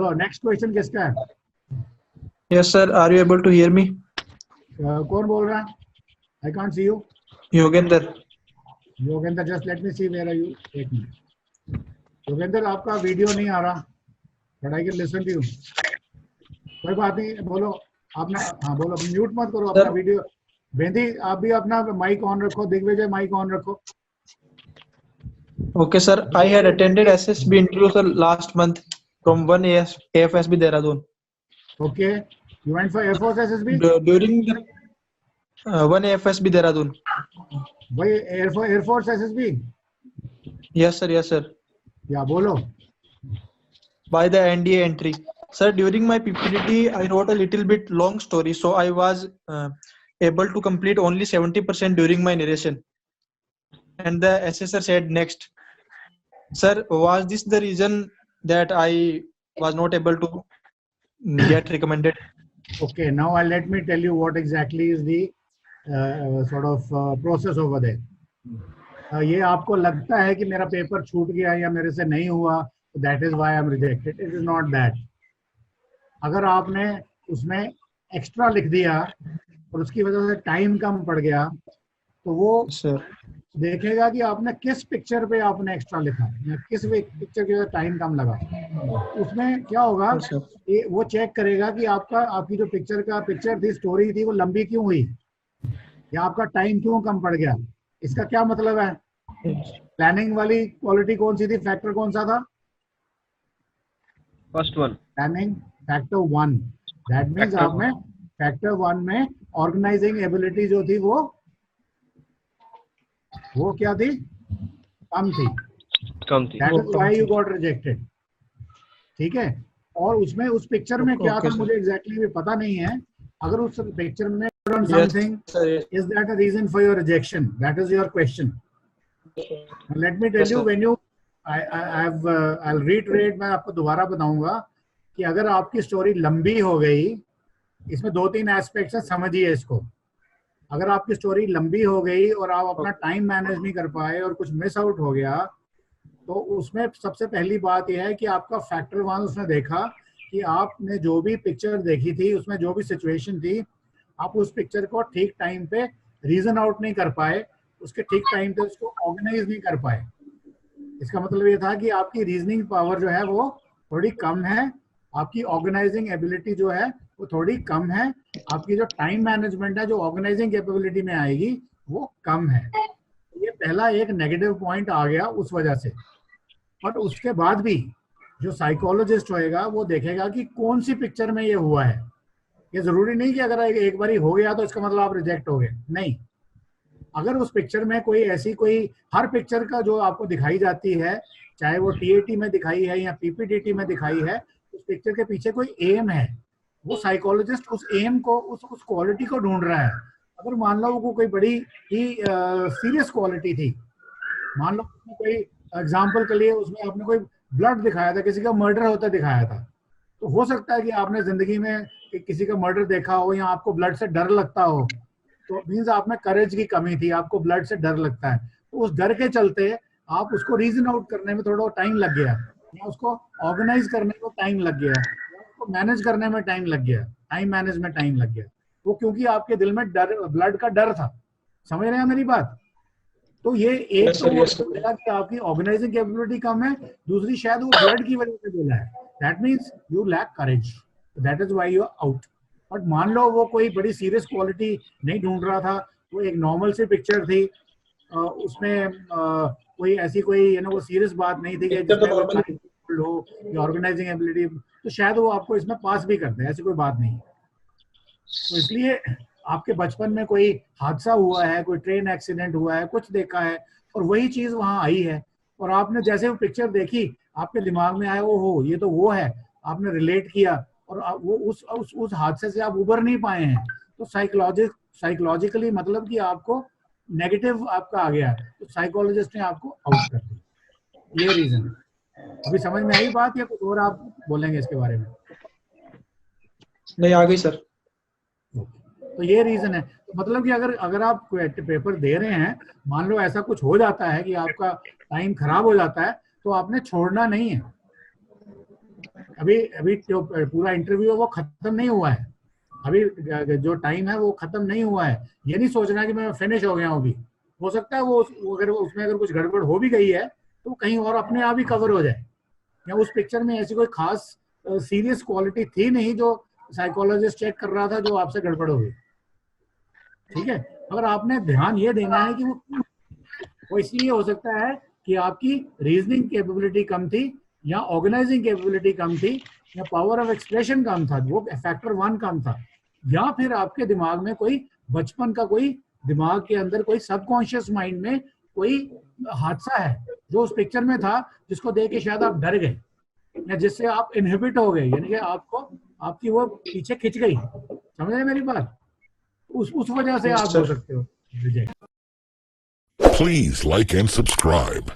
चलो next question किसका है? Yes, sir. Are you able to hear me? कौन बोल रहा है? I can't see you. Yogender. Yogendra, just let me see where are you. एक मिनट. योगेंद्र, आपका वीडियो नहीं आ रहा, but I can listen to you. कोई बात नहीं, बोलो. आपने हाँ बोलो, म्यूट मत करो अपना वीडियो. बेंदी, आप भी अपना माइक ऑन रखो. दिग्विजय, माइक ऑन रखो. Okay, sir. I had attended SSB interview sir last month from 1 AFSB Dehradun. Okay, you went for Air Force SSB? During the 1 AFSB Dehradun. भाई Air Force SSB? Yes, sir. Yes, sir. या बोलो. By the NDA entry. Sir, during my PPT, I wrote a little bit long story, so I was able to complete only 70% during my narration. And the assessor said next. Sir, was this the reason that I was not able to get recommended? Okay, now let me tell you what exactly is the sort of process over there. ये आपको लगता है कि मेरा paper छूट गया या मेरे से नहीं हुआ, that is why I am rejected. It is not that. अगर आपने उसमें एक्स्ट्रा लिख दिया और उसकी वजह से टाइम कम पड़ गया, तो वो देखेगा कि आपने किस पिक्चर पे आपने एक्स्ट्रा लिखा या किस पिक्चर के वजह टाइम कम लगा. उसमें क्या होगा, वो चेक करेगा कि आपकी जो पिक्चर थी, स्टोरी थी, वो लंबी क्यों हुई या आपका टाइम क्यों कम पड़ गया. इसका क्या मतलब है? प्लानिंग वाली क्वालिटी कौन सी थी, फैक्टर कौन सा था? First one, planning factor 1. That means आपने फैक्टर 1 में ऑर्गेनाइजिंग एबिलिटी जो थी वो क्या थी? कम थी. That is why you got rejected. ठीक है. और उसमें उस पिक्चर में क्या था मुझे एग्जैक्टली भी पता नहीं है. अगर उस पिक्चर में something, is that a reason for your rejection? That is your question. Let me tell you, when you I'll reiterate, मैं आपको दोबारा बताऊंगा कि अगर आपकी स्टोरी लंबी हो गई, इसमें 2-3 एस्पेक्ट्स हैं, समझिए इसको. अगर आपकी स्टोरी लंबी हो गई और आप अपना टाइम मैनेज नहीं कर पाए और कुछ मिस आउट हो गया, तो उसमें सबसे पहली बात यह है कि आपका फैक्टर 1 उसने देखा कि आपने जो भी पिक्चर देखी थी, उसमें जो भी सिचुएशन थी, आप उस पिक्चर को ठीक टाइम पे रीजन आउट नहीं कर पाए, उसके ठीक टाइम पे उसको ऑर्गेनाइज नहीं कर पाए. इसका मतलब ये था कि आपकी रीजनिंग पावर जो है वो थोड़ी कम है, आपकी ऑर्गेनाइजिंग एबिलिटी जो है वो थोड़ी कम है, आपकी जो टाइम मैनेजमेंट है जो ऑर्गेनाइजिंग कैपेबिलिटी में आएगी वो कम है. ये पहला एक नेगेटिव पॉइंट आ गया उस वजह से. बट उसके बाद भी जो साइकोलॉजिस्ट होएगा वो देखेगा कि कौन सी पिक्चर में ये हुआ है. ये जरूरी नहीं कि अगर एक बार हो गया तो इसका मतलब आप रिजेक्ट हो गए, नहीं. अगर उस पिक्चर में कोई हर पिक्चर का जो आपको दिखाई जाती है, चाहे वो टीएटी में दिखाई है या पीपीटीटी में दिखाई है, उस पिक्चर के पीछे कोई एम है. वो साइकोलॉजिस्ट उस एम को, उस क्वालिटी को ढूंढ रहा है. अगर मान लो वो कोई बड़ी ही सीरियस क्वालिटी थी, मान लो कोई एग्जाम्पल के लिए उसमें आपने कोई ब्लड दिखाया था, किसी का मर्डर होता दिखाया था, तो हो सकता है कि आपने जिंदगी में किसी का मर्डर देखा हो या आपको ब्लड से डर लगता हो, तो मीन्स आप में करेज की कमी थी, आपको ब्लड से डर लगता है. तो उस डर के चलते आप उसको रीजन आउट करने में थोड़ा टाइम लग गया, या उसको ऑर्गेनाइज करने में टाइम लग गया, या उसको मैनेज करने में टाइम लग गया, टाइम मैनेज में टाइम लग गया. वो क्योंकि आपके दिल में डर, ब्लड का डर था. समझ रहे हैं मेरी बात? तो ये एक तो बोला कि आपकी ऑर्गेनाइजिंग कैपेबिलिटी कम है, दूसरी शायद वो ब्लड की वजह से बोला है. That means you lack courage, that is why you are out. But मान लो वो कोई बड़ी सीरियस क्वालिटी नहीं ढूंढ रहा था, वो एक नॉर्मल सी पिक्चर थी, उसमें कोई ऐसी वो सीरियस बात नहीं थी कि जिसमें हो या ऑर्गेनाइजिंग एबिलिटी, तो शायद वो आपको इसमें पास भी करते हैं, ऐसी कोई बात नहीं. तो इसलिए आपके बचपन में कोई हादसा हुआ है, कोई ट्रेन एक्सीडेंट हुआ है, कुछ देखा है और वही चीज वहां आई है, और आपने जैसे वो पिक्चर देखी आपके दिमाग में आया, वो हो ये तो वो है, आपने रिलेट किया और वो उस हादसे से आप उबर नहीं पाए हैं, तो साइकोलॉजिकली मतलब कि आपको नेगेटिव आपका आ गया, तो साइकोलॉजिस्ट ने आपको आउट कर दिया. ये रीजन है. अभी समझ में आई बात या कुछ और आप बोलेंगे इसके बारे में? नहीं, आ गई सर. तो ये रीजन है. तो मतलब कि अगर आप पेपर दे रहे हैं, मान लो ऐसा कुछ हो जाता है कि आपका टाइम खराब हो जाता है, तो आपने छोड़ना नहीं है. अभी जो पूरा इंटरव्यू है वो खत्म नहीं हुआ है, अभी जो टाइम है वो खत्म नहीं हुआ है। ये नहीं सोचना कि मैं फिनिश हो गया हूँ अभी। हो सकता है वो अगर उसमें अगर कुछ गड़बड़ हो भी गई है तो कहीं और अपने आप ही कवर हो जाए, या उस पिक्चर में ऐसी कोई खास सीरियस क्वालिटी थी नहीं जो साइकोलॉजिस्ट चेक कर रहा था जो आपसे गड़बड़ हो गई। ठीक है, अगर आपने ध्यान ये देना है कि वो इसलिए हो सकता है कि आपकी रीजनिंग कैपेबिलिटी कम थी, या ऑर्गेनाइजिंग कैपेबिलिटी कम थी, या पावर ऑफ एक्सप्रेशन कम था, वो फैक्टर 1 कम था, या फिर आपके दिमाग में कोई बचपन का कोई दिमाग के अंदर कोई सबकॉन्शियस माइंड में कोई हादसा है जो उस पिक्चर में था जिसको देख के शायद आप डर गए, या जिससे आप इनहिबिट हो गए, यानी कि आपको आपकी वो पीछे खिंच गई। समझ रहे मेरी बात? उस वजह से आप हो सकते हो reject. Please like and subscribe.